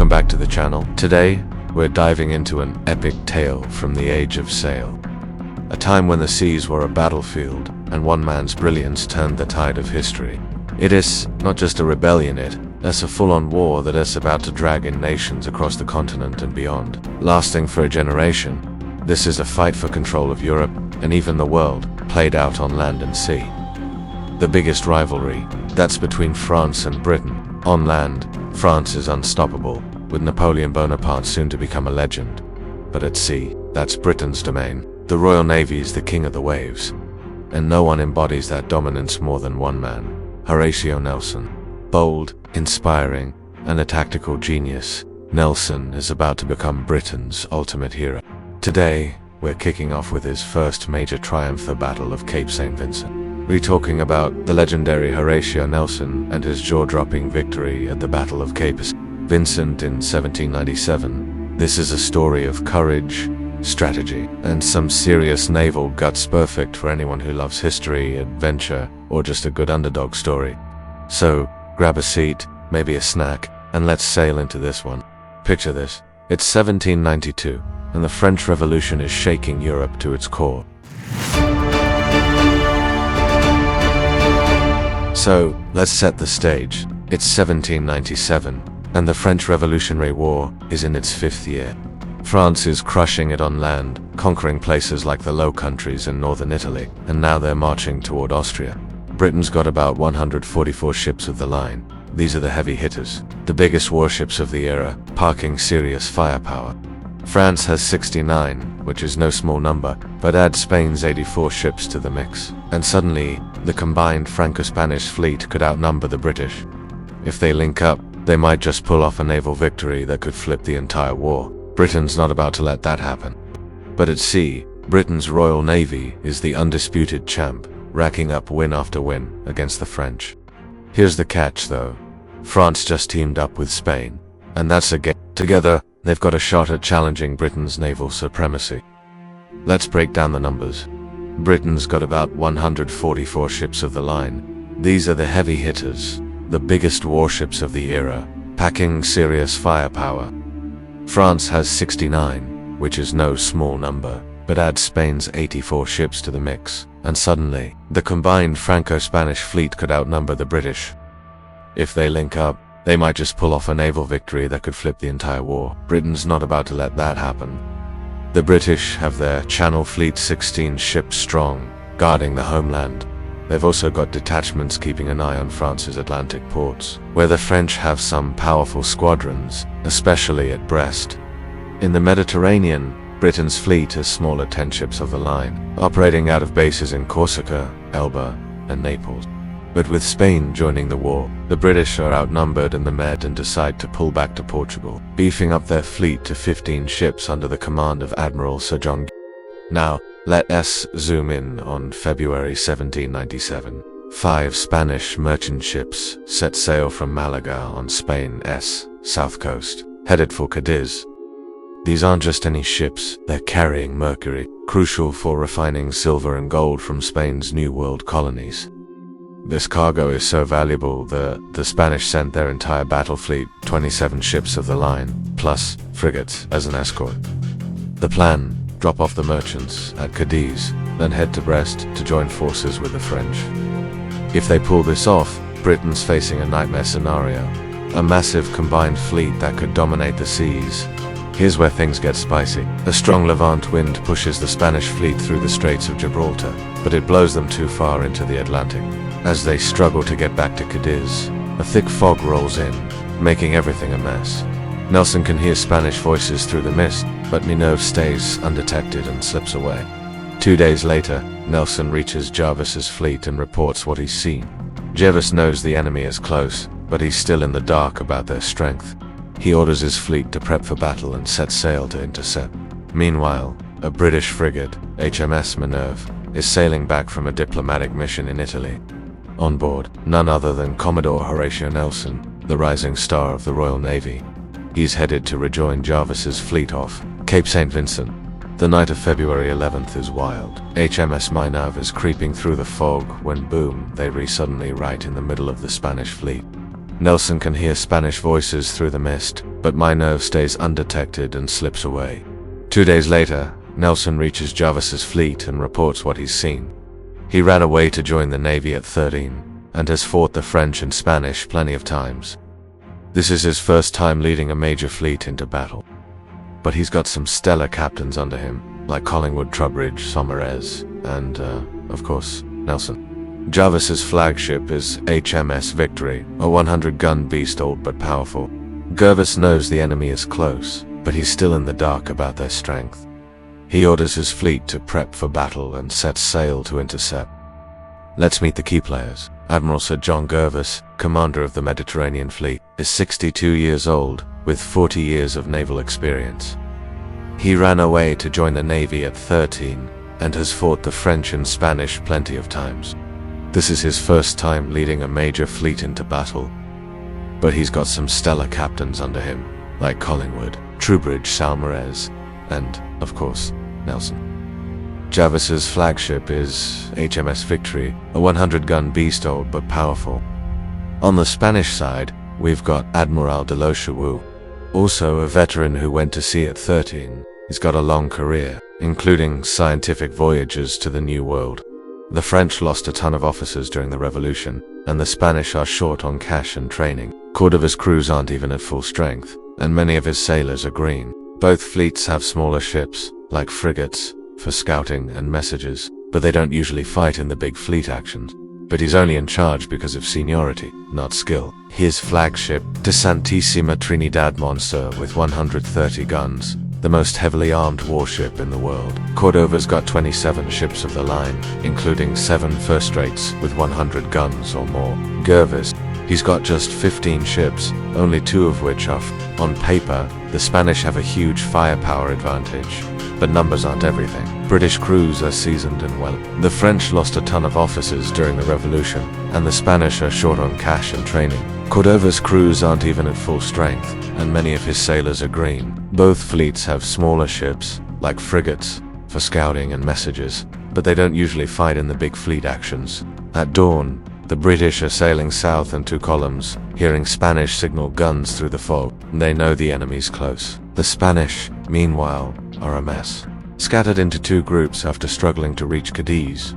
welcome back to the channel. Today, we're diving into an epic tale from the Age of Sail. A time when the seas were a battlefield, and one man's brilliance turned the tide of history. It is not just a rebellion, it's a full-on war that is about to drag in nations across the continent and beyond, lasting for a generation. This is a fight for control of Europe, and even the world, played out on land and sea. The biggest rivalry, that's between France and Britain. On land, France is unstoppable, with Napoleon Bonaparte soon to become a legend. But at sea, that's Britain's domain. The Royal Navy is the king of the waves. And no one embodies that dominance more than one man, Horatio Nelson. Bold, inspiring, and a tactical genius, Nelson is about to become Britain's ultimate hero. Today, we're kicking off with his first major triumph, the Battle of Cape St. Vincent. We're talking about the legendary Horatio Nelson and his jaw-dropping victory at the Battle of Cape Vincent in 1797. This is a story of courage, strategy, and some serious naval guts, perfect for anyone who loves history, adventure, or just a good underdog story. So, grab a seat, maybe a snack, and let's sail into this one. Picture this. It's 1792, and the French Revolution is shaking Europe to its core. So, let's set the stage. It's 1797, and the French Revolutionary War is in its 5th year. France is crushing it on land, conquering places like the Low Countries and northern Italy, and now they're marching toward Austria. Britain's got about 144 ships of the line. These are the heavy hitters, the biggest warships of the era, packing serious firepower. France has 69, which is no small number, but add Spain's 84 ships to the mix, and suddenly, the combined Franco-Spanish fleet could outnumber the British. If they link up, they might just pull off a naval victory that could flip the entire war. Britain's not about to let that happen. But at sea, Britain's Royal Navy is the undisputed champ, racking up win after win against the French. Here's the catch though. France just teamed up with Spain, and that's a game. Together, they've got a shot at challenging Britain's naval supremacy. Let's break down the numbers. Britain's got about 144 ships of the line. These are the heavy hitters, the biggest warships of the era, packing serious firepower. France has 69, which is no small number, but add Spain's 84 ships to the mix, and suddenly, the combined Franco-Spanish fleet could outnumber the British. If they link up, they might just pull off a naval victory that could flip the entire war. Britain's not about to let that happen. The British have their Channel Fleet 16 ships strong, guarding the homeland. They've also got detachments keeping an eye on France's Atlantic ports, where the French have some powerful squadrons, especially at Brest. In the Mediterranean, Britain's fleet has smaller 10 ships of the line, operating out of bases in Corsica, Elba, and Naples. But with Spain joining the war, the British are outnumbered in the Med and decide to pull back to Portugal, beefing up their fleet to 15 ships under the command of Admiral Sir John. Now, let us zoom in on February 1797. 5 Spanish merchant ships set sail from Malaga on Spain's south coast, headed for Cadiz. These aren't just any ships, they're carrying mercury, crucial for refining silver and gold from Spain's New World colonies. This cargo is so valuable that the Spanish sent their entire battle fleet, 27 ships of the line, plus frigates, as an escort. The plan: drop off the merchants at Cadiz, then head to Brest to join forces with the French. If they pull this off, Britain's facing a nightmare scenario. A massive combined fleet that could dominate the seas. Here's where things get spicy. A strong Levant wind pushes the Spanish fleet through the Straits of Gibraltar, but it blows them too far into the Atlantic. As they struggle to get back to Cadiz, a thick fog rolls in, making everything a mess. Nelson can hear Spanish voices through the mist, but Minot stays undetected and slips away. 2 days later, Nelson reaches Jarvis's fleet and reports what he's seen. Jarvis knows the enemy is close, but he's still in the dark about their strength. He orders his fleet to prep for battle and set sail to intercept. Meanwhile, a British frigate, HMS Minerve, is sailing back from a diplomatic mission in Italy. On board, none other than Commodore Horatio Nelson, the rising star of the Royal Navy. He's headed to rejoin Jarvis's fleet off Cape St. Vincent. The night of February 11th is wild. HMS Minerve is creeping through the fog when boom, they suddenly right in the middle of the Spanish fleet. Nelson can hear Spanish voices through the mist, but my nerve stays undetected and slips away. 2 days later, Nelson reaches Jarvis's fleet and reports what he's seen. He ran away to join the Navy at 13, and has fought the French and Spanish plenty of times. This is his first time leading a major fleet into battle. But he's got some stellar captains under him, like Collingwood, Trubridge, Saumarez, and, of course, Nelson. Jarvis's flagship is HMS Victory, a 100-gun beast, old but powerful. Gervis knows the enemy is close, but he's still in the dark about their strength. He orders his fleet to prep for battle and sets sail to intercept. Let's meet the key players. Admiral Sir John Gervis, commander of the Mediterranean Fleet, is 62 years old, with 40 years of naval experience. He ran away to join the Navy at 13, and has fought the French and Spanish plenty of times. This is his first time leading a major fleet into battle, but he's got some stellar captains under him, like Collingwood, Trubridge, Saumarez, and, of course, Nelson. Jarvis's flagship is HMS Victory, a 100-gun beast, old but powerful. On the Spanish side, we've got Admiral de Lochewu, also a veteran who went to sea at 13. He's got a long career, including scientific voyages to the New World. The French lost a ton of officers during the Revolution, and the Spanish are short on cash and training. Cordova's crews aren't even at full strength, and many of his sailors are green. Both fleets have smaller ships, like frigates, for scouting and messages, but they don't usually fight in the big fleet actions. But he's only in charge because of seniority, not skill. His flagship, De Santissima Trinidad Monster, with 130 guns, the most heavily armed warship in the world. Cordova's got 27 ships of the line, including 7 first-rates with 100 guns or more. Gervis, he's got just 15 ships, only 2 of which are on paper. The Spanish have a huge firepower advantage, but numbers aren't everything. British crews are seasoned and well. The French lost a ton of officers during the Revolution, and the Spanish are short on cash and training. Cordova's crews aren't even at full strength, and many of his sailors are green. Both fleets have smaller ships, like frigates, for scouting and messages, but they don't usually fight in the big fleet actions. At dawn, the British are sailing south in 2 columns, hearing Spanish signal guns through the fog. They know the enemy's close. The Spanish, meanwhile, are a mess, scattered into 2 groups after struggling to reach Cadiz.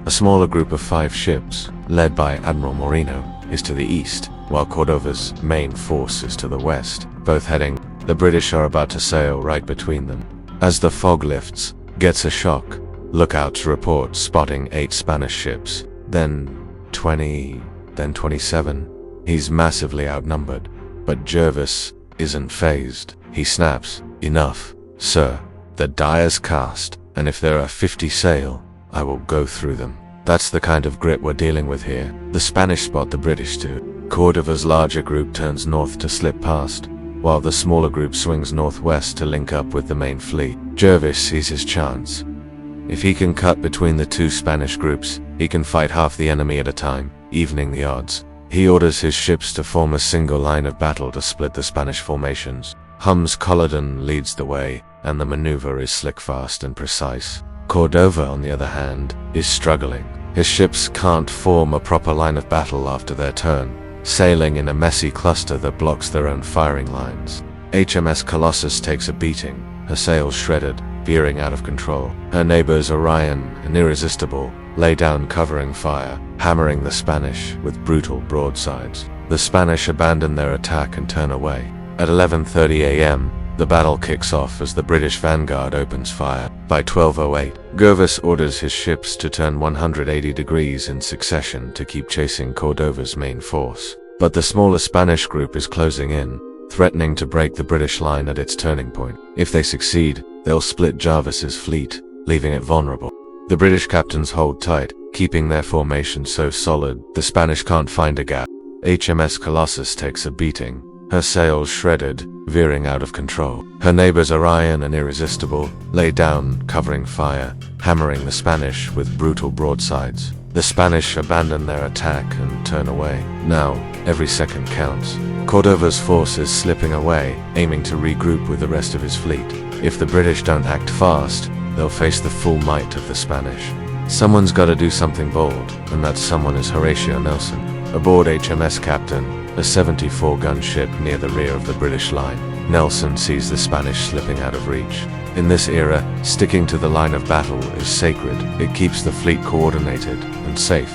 A smaller group of 5 ships, led by Admiral Moreno, is to the east, while Cordova's main force is to the west, both heading. The British are about to sail right between them. As the fog lifts, gets a shock. Lookouts report spotting 8 Spanish ships, then 20, then 27. He's massively outnumbered, but Jarvis isn't phased. He snaps, "Enough, sir. The die is cast, and if there are 50 sail, I will go through them." That's the kind of grit we're dealing with here. The Spanish spot the British too. Cordova's larger group turns north to slip past, while the smaller group swings northwest to link up with the main fleet. Jarvis sees his chance. If he can cut between the 2 Spanish groups, he can fight half the enemy at a time, evening the odds. He orders his ships to form a single line of battle to split the Spanish formations. Hum's Culloden leads the way, and the maneuver is slick, fast, and precise. Cordova, on the other hand, is struggling. His ships can't form a proper line of battle after their turn, sailing in a messy cluster that blocks their own firing lines. HMS Colossus takes a beating, her sails shredded, veering out of control. Her neighbors Orion and Irresistible lay down covering fire, hammering the Spanish with brutal broadsides. The Spanish abandon their attack and turn away. At 11:30 a.m., the battle kicks off as the British vanguard opens fire. By 12:08, Gervis orders his ships to turn 180 degrees in succession to keep chasing Cordova's main force. But the smaller Spanish group is closing in, threatening to break the British line at its turning point. If they succeed, they'll split Jarvis's fleet, leaving it vulnerable. The British captains hold tight, keeping their formation so solid the Spanish can't find a gap. HMS Colossus takes a beating, her sails shredded, veering out of control. Her neighbors Orion and Irresistible lay down, covering fire, hammering the Spanish with brutal broadsides. The Spanish abandon their attack and turn away. Now, every second counts. Cordova's force is slipping away, aiming to regroup with the rest of his fleet. If the British don't act fast, they'll face the full might of the Spanish. Someone's gotta do something bold, and that someone is Horatio Nelson. Aboard HMS Captain, a 74-gun ship near the rear of the British line, Nelson sees the Spanish slipping out of reach. In this era, sticking to the line of battle is sacred. It keeps the fleet coordinated and safe.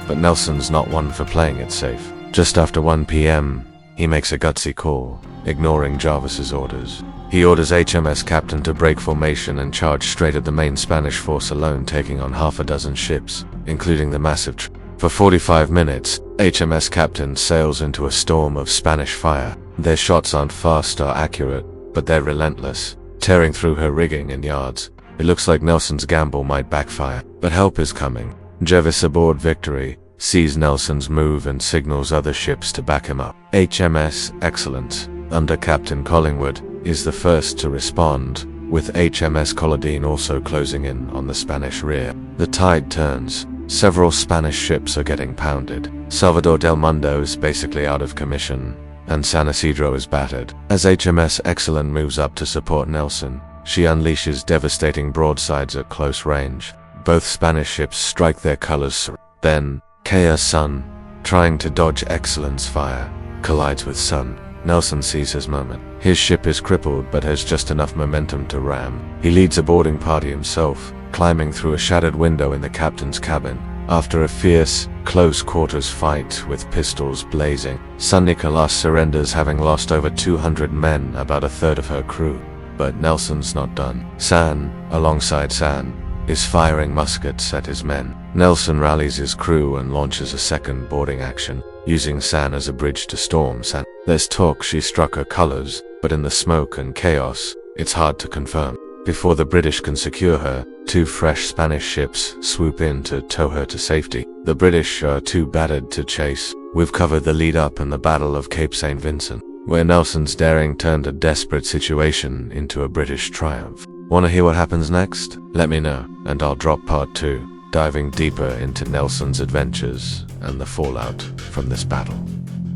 But Nelson's not one for playing it safe. Just after 1 p.m., he makes a gutsy call, ignoring Jarvis's orders. He orders HMS Captain to break formation and charge straight at the main Spanish force alone, taking on half a dozen ships, including the massive For 45 minutes, HMS Captain sails into a storm of Spanish fire. Their shots aren't fast or accurate, but they're relentless, tearing through her rigging and yards. It looks like Nelson's gamble might backfire, but help is coming. Jervis aboard Victory sees Nelson's move and signals other ships to back him up. HMS Excellence, under Captain Collingwood, is the first to respond, with HMS Collodine also closing in on the Spanish rear. The tide turns. Several Spanish ships are getting pounded. Salvador del Mundo is basically out of commission, and San Isidro is battered. As HMS Excellent moves up to support Nelson, she unleashes devastating broadsides at close range. Both Spanish ships strike their colors. Then, Kea Sun, trying to dodge Excellent's fire, collides with Sun. Nelson sees his moment. His ship is crippled but has just enough momentum to ram. He leads a boarding party himself, climbing through a shattered window in the captain's cabin. After a fierce, close-quarters fight with pistols blazing, San Nicolas surrenders, having lost over 200 men, about a third of her crew. But Nelson's not done. San, alongside San, is firing muskets at his men. Nelson rallies his crew and launches a second boarding action, using San as a bridge to storm San. There's talk she struck her colors, but in the smoke and chaos, it's hard to confirm. Before the British can secure her, two fresh Spanish ships swoop in to tow her to safety. The British are too battered to chase. We've covered the lead-up in the Battle of Cape St. Vincent, where Nelson's daring turned a desperate situation into a British triumph. Wanna hear what happens next? Let me know, and I'll drop part 2, diving deeper into Nelson's adventures and the fallout from this battle.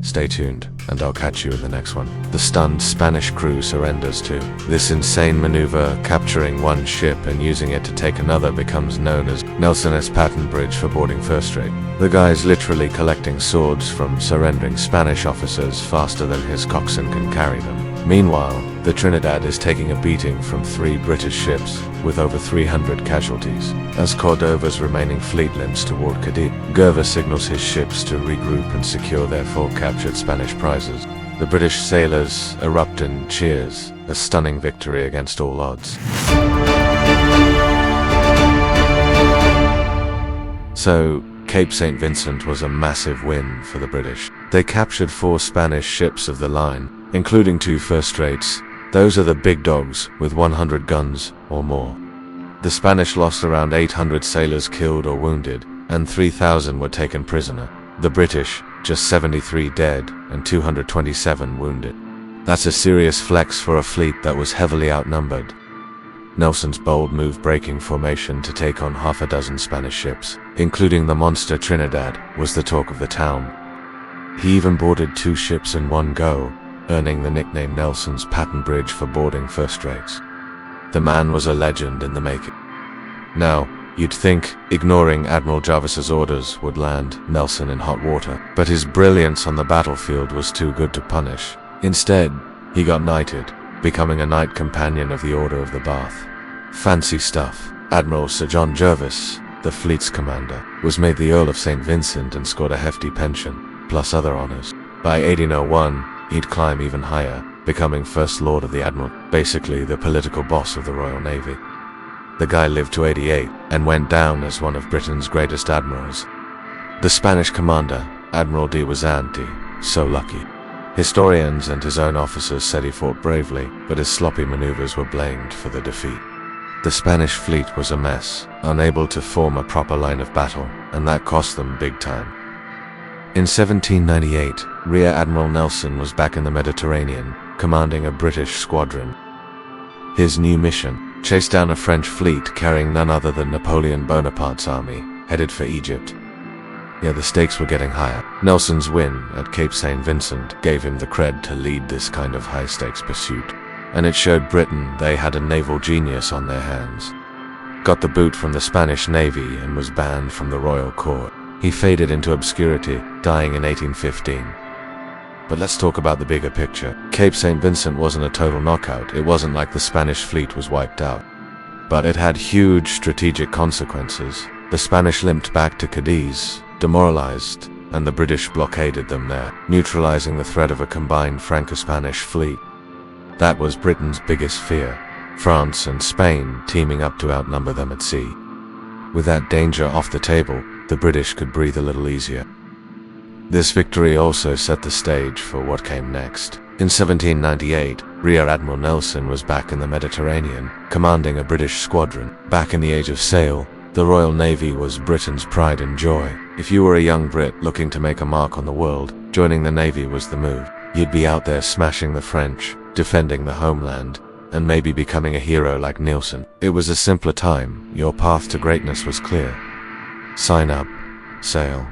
Stay tuned, and I'll catch you in the next one. The stunned Spanish crew surrenders too. This insane maneuver, capturing one ship and using it to take another, becomes known as Nelson's patent bridge for boarding first rate. The guy's literally collecting swords from surrendering Spanish officers faster than his coxswain can carry them. Meanwhile, the Trinidad is taking a beating from 3 British ships, with over 300 casualties. As Cordova's remaining fleet limps toward Cadiz, Gerva signals his ships to regroup and secure their 4 captured Spanish prizes. The British sailors erupt in cheers, a stunning victory against all odds. So, Cape St. Vincent was a massive win for the British. They captured 4 Spanish ships of the line, including 2 first-rates. Those are the big dogs, with 100 guns or more. The Spanish lost around 800 sailors killed or wounded, and 3,000 were taken prisoner. The British, just 73 dead and 227 wounded. That's a serious flex for a fleet that was heavily outnumbered. Nelson's bold move, breaking formation to take on half a dozen Spanish ships, including the monster Trinidad, was the talk of the town. He even boarded 2 ships in one go, earning the nickname Nelson's patent bridge for boarding first-rates. The man was a legend in the making. Now, you'd think ignoring Admiral Jarvis's orders would land Nelson in hot water, but his brilliance on the battlefield was too good to punish. Instead, he got knighted, becoming a knight companion of the Order of the Bath. Fancy stuff. Admiral Sir John Jervis, the fleet's commander, was made the Earl of St. Vincent and scored a hefty pension, plus other honors. By 1801, he'd climb even higher, becoming First Lord of the Admiral, basically the political boss of the Royal Navy. The guy lived to 88 and went down as one of Britain's greatest admirals. The Spanish commander, Admiral de Wazanti, so lucky. Historians and his own officers said he fought bravely, but his sloppy maneuvers were blamed for the defeat. The Spanish fleet was a mess, unable to form a proper line of battle, and that cost them big time. In 1798, Rear Admiral Nelson was back in the Mediterranean, commanding a British squadron. His new mission: chase down a French fleet carrying none other than Napoleon Bonaparte's army, headed for Egypt. Yeah, the stakes were getting higher. Nelson's win at Cape St. Vincent gave him the cred to lead this kind of high-stakes pursuit, and it showed Britain they had a naval genius on their hands. Got the boot from the Spanish Navy and was banned from the royal court. He faded into obscurity, dying in 1815. But let's talk about the bigger picture. Cape St. Vincent wasn't a total knockout. It wasn't like the Spanish fleet was wiped out. But it had huge strategic consequences. The Spanish limped back to Cadiz, demoralized, and the British blockaded them there, neutralizing the threat of a combined Franco-Spanish fleet. That was Britain's biggest fear, France and Spain teaming up to outnumber them at sea. With that danger off the table, the British could breathe a little easier. This victory also set the stage for what came next. In 1798, Rear Admiral Nelson was back in the Mediterranean, commanding a British squadron. Back in the age of sail, the Royal Navy was Britain's pride and joy. If you were a young Brit looking to make a mark on the world, joining the Navy was the move. You'd be out there smashing the French, defending the homeland, and maybe becoming a hero like Nelson. It was a simpler time. Your path to greatness was clear. Sign up, sail,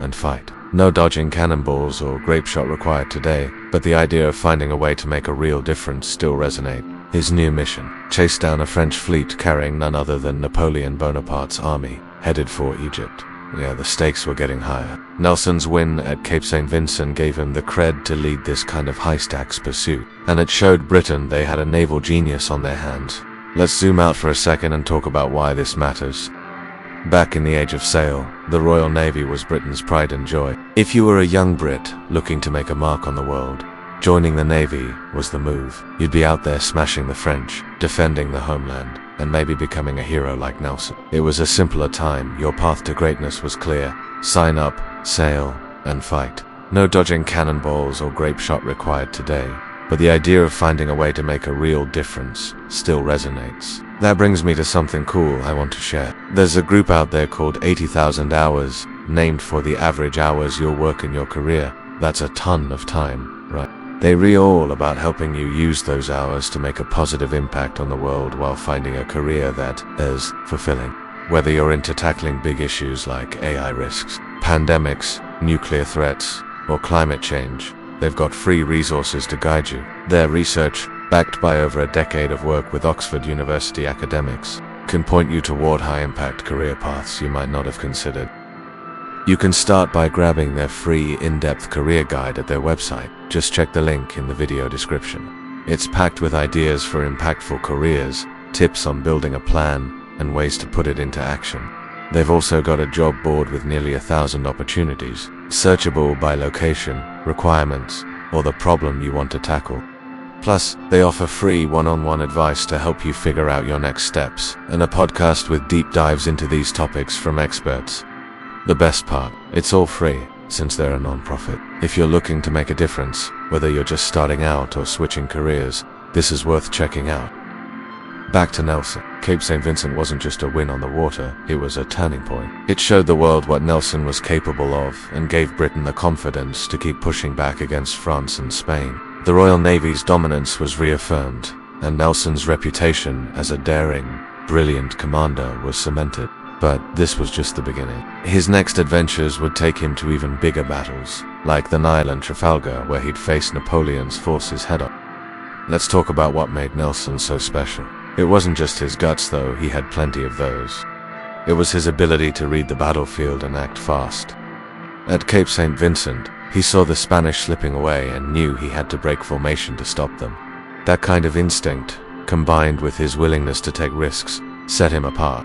and fight. No dodging cannonballs or grape shot required today, but the idea of finding a way to make a real difference still resonates. His new mission: chase down a French fleet carrying none other than Napoleon Bonaparte's army, headed for Egypt. Yeah, the stakes were getting higher. Nelson's win at Cape St. Vincent gave him the cred to lead this kind of high-stakes pursuit, and it showed Britain they had a naval genius on their hands. Let's zoom out for a second and talk about why this matters. Back in the age of sail, the Royal Navy was Britain's pride and joy. If you were a young Brit looking to make a mark on the world, joining the Navy was the move. You'd be out there smashing the French, defending the homeland, and maybe becoming a hero like Nelson. It was a simpler time. Your path to greatness was clear. Sign up, sail, and fight. No dodging cannonballs or grape shot required today, but the idea of finding a way to make a real difference still resonates. That brings me to something cool I want to share. There's a group out there called 80,000 hours, named for the average hours you'll work in your career. That's a ton of time, right? They read all about helping you use those hours to make a positive impact on the world while finding a career that is fulfilling. Whether you're into tackling big issues like AI risks, pandemics, nuclear threats, or climate change, they've got free resources to guide you. Their research, backed by over a decade of work with Oxford University academics, can point you toward high-impact career paths you might not have considered. You can start by grabbing their free in-depth career guide at their website. Just check the link in the video description. It's packed with ideas for impactful careers, tips on building a plan, and ways to put it into action. They've also got a job board with nearly 1,000 opportunities, searchable by location, requirements, or the problem you want to tackle. Plus, they offer free one-on-one advice to help you figure out your next steps, and a podcast with deep dives into these topics from experts. The best part, it's all free, since they're a non-profit. If you're looking to make a difference, whether you're just starting out or switching careers, this is worth checking out. Back to Nelson. Cape St. Vincent wasn't just a win on the water, it was a turning point. It showed the world what Nelson was capable of, and gave Britain the confidence to keep pushing back against France and Spain. The Royal Navy's dominance was reaffirmed, and Nelson's reputation as a daring, brilliant commander was cemented. But this was just the beginning. His next adventures would take him to even bigger battles, like the Nile and Trafalgar, where he'd face Napoleon's forces head-on. Let's talk about what made Nelson so special. It wasn't just his guts, though. He had plenty of those. It was his ability to read the battlefield and act fast. At Cape St. Vincent, he saw the Spanish slipping away and knew he had to break formation to stop them. That kind of instinct, combined with his willingness to take risks, set him apart.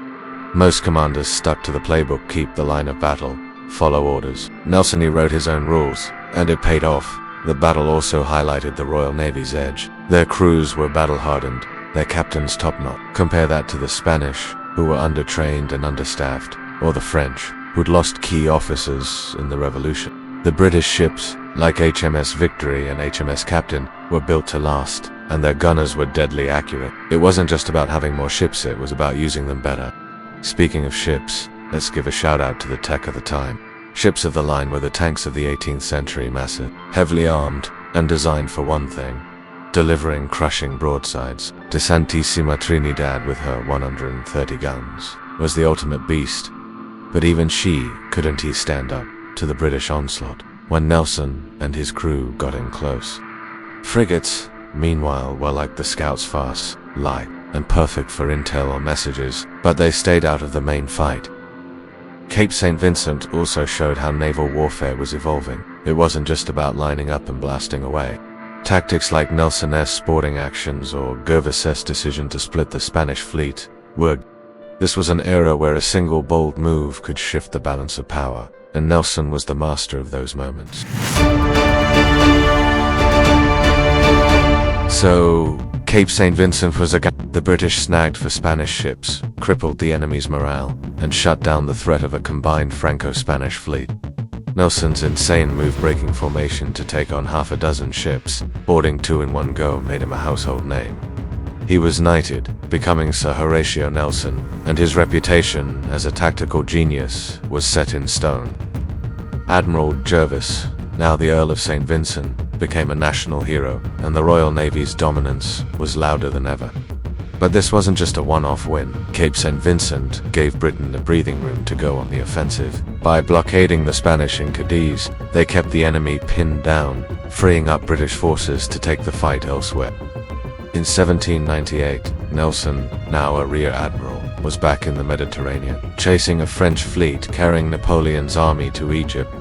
Most commanders stuck to the playbook: keep the line of battle, follow orders. Nelson wrote his own rules, and it paid off. The battle also highlighted the Royal Navy's edge. Their crews were battle-hardened, their captains top-notch. Compare that to the Spanish, who were undertrained and understaffed, or the French, who'd lost key officers in the Revolution. The British ships, like HMS Victory and HMS Captain, were built to last, and their gunners were deadly accurate. It wasn't just about having more ships, it was about using them better. Speaking of ships, let's give a shout out to the tech of the time. Ships of the line were the tanks of the 18th century, massive, heavily armed, and designed for one thing: delivering crushing broadsides. De Santissima Trinidad, with her 130 guns, was the ultimate beast, but even she couldn't stand up to the British onslaught when Nelson and his crew got in close. Frigates, meanwhile, were like the scouts, fast, light, and perfect for intel or messages, but they stayed out of the main fight. Cape St. Vincent also showed how naval warfare was evolving. It wasn't just about lining up and blasting away. Tactics like Nelson's sporting actions or Gervas's decision to split the Spanish fleet were. This was an era where a single bold move could shift the balance of power, and Nelson was the master of those moments. So, Cape St. Vincent was the British snagged for Spanish ships, crippled the enemy's morale, and shut down the threat of a combined Franco-Spanish fleet. Nelson's insane move-breaking formation to take on half a dozen ships, boarding 2 in one go, made him a household name. He was knighted, becoming Sir Horatio Nelson, and his reputation as a tactical genius was set in stone. Admiral Jervis, now the Earl of St. Vincent, became a national hero, and the Royal Navy's dominance was louder than ever. But this wasn't just a one-off win. Cape St. Vincent gave Britain the breathing room to go on the offensive. By blockading the Spanish in Cadiz, they kept the enemy pinned down, freeing up British forces to take the fight elsewhere. In 1798, Nelson, now a rear admiral, was back in the Mediterranean, chasing a French fleet carrying Napoleon's army to Egypt.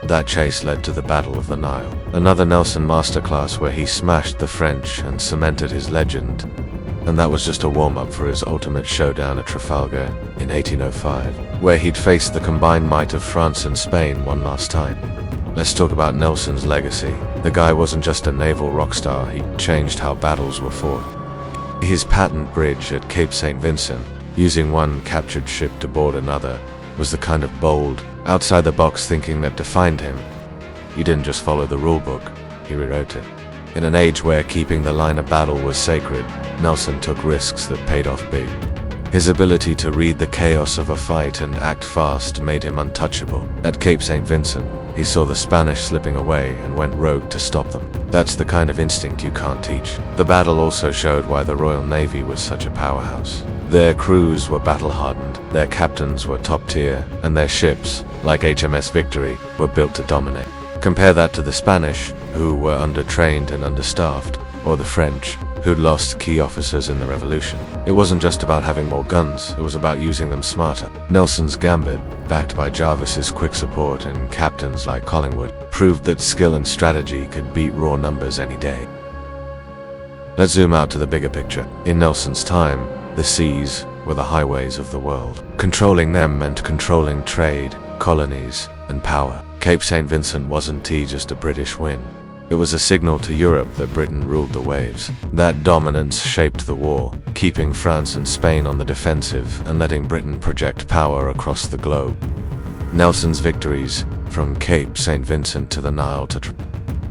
That chase led to the Battle of the Nile, another Nelson masterclass where he smashed the French and cemented his legend. And that was just a warm-up for his ultimate showdown at Trafalgar in 1805, where he'd faced the combined might of France and Spain one last time. Let's talk about Nelson's legacy. The guy wasn't just a naval rock star, he changed how battles were fought. His patent bridge at Cape St. Vincent, using one captured ship to board another, was the kind of bold, outside-the-box thinking that defined him. He didn't just follow the rulebook, he rewrote it. In an age where keeping the line of battle was sacred, Nelson took risks that paid off big. His ability to read the chaos of a fight and act fast made him untouchable. At Cape St. Vincent, he saw the Spanish slipping away and went rogue to stop them. That's the kind of instinct you can't teach. The battle also showed why the Royal Navy was such a powerhouse. Their crews were battle-hardened, their captains were top-tier, and their ships, like HMS Victory, were built to dominate. Compare that to the Spanish, who were undertrained and understaffed, or the French, who'd lost key officers in the Revolution. It wasn't just about having more guns, it was about using them smarter. Nelson's gambit, backed by Jarvis's quick support and captains like Collingwood, proved that skill and strategy could beat raw numbers any day. Let's zoom out to the bigger picture. In Nelson's time, the seas were the highways of the world. Controlling them meant controlling trade, colonies, and power. Cape St. Vincent wasn't just a British win. It was a signal to Europe that Britain ruled the waves. That dominance shaped the war, keeping France and Spain on the defensive and letting Britain project power across the globe. Nelson's victories, from Cape St. Vincent to the Nile to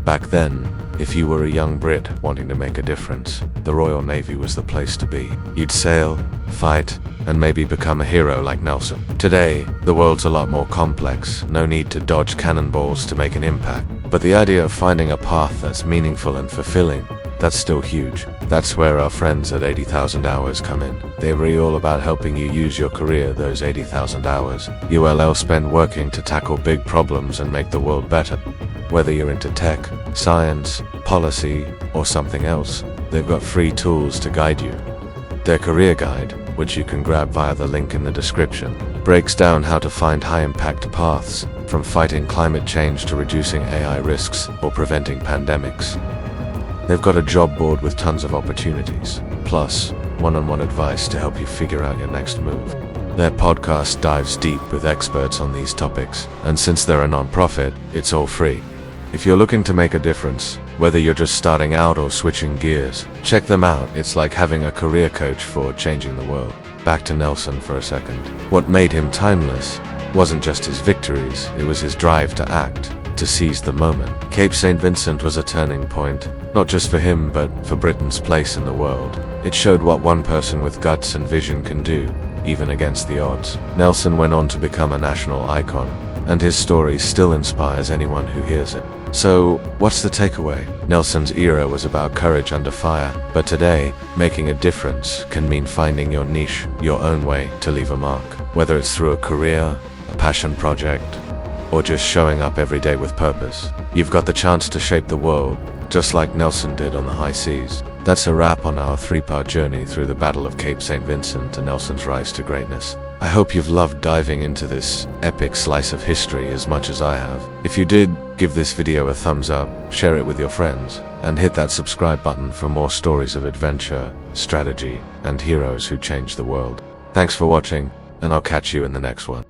Back then, if you were a young Brit wanting to make a difference, the Royal Navy was the place to be. You'd sail, fight, and maybe become a hero like Nelson. Today, the world's a lot more complex, no need to dodge cannonballs to make an impact. But the idea of finding a path that's meaningful and fulfilling, that's still huge. That's where our friends at 80,000 Hours come in. They're really all about helping you use your career, those 80,000 hours. ULL spend working to tackle big problems and make the world better. Whether you're into tech, science, policy, or something else, they've got free tools to guide you. Their career guide, which you can grab via the link in the description, breaks down how to find high-impact paths, from fighting climate change to reducing AI risks or preventing pandemics. They've got a job board with tons of opportunities, plus one-on-one advice to help you figure out your next move. Their podcast dives deep with experts on these topics, and since they're a non-profit, it's all free. If you're looking to make a difference, whether you're just starting out or switching gears, check them out. It's like having a career coach for changing the world. Back to Nelson for a second. What made him timeless wasn't just his victories, it was his drive to act, to seize the moment. Cape St. Vincent was a turning point, not just for him but for Britain's place in the world. It showed what one person with guts and vision can do, even against the odds. Nelson went on to become a national icon, and his story still inspires anyone who hears it. So, what's the takeaway? Nelson's era was about courage under fire, but today, making a difference can mean finding your niche, your own way to leave a mark. Whether it's through a career, a passion project, or just showing up every day with purpose, you've got the chance to shape the world, just like Nelson did on the high seas. That's a wrap on our 3-part journey through the Battle of Cape St. Vincent and Nelson's rise to greatness. I hope you've loved diving into this epic slice of history as much as I have. If you did, give this video a thumbs up, share it with your friends, and hit that subscribe button for more stories of adventure, strategy, and heroes who changed the world. Thanks for watching, and I'll catch you in the next one.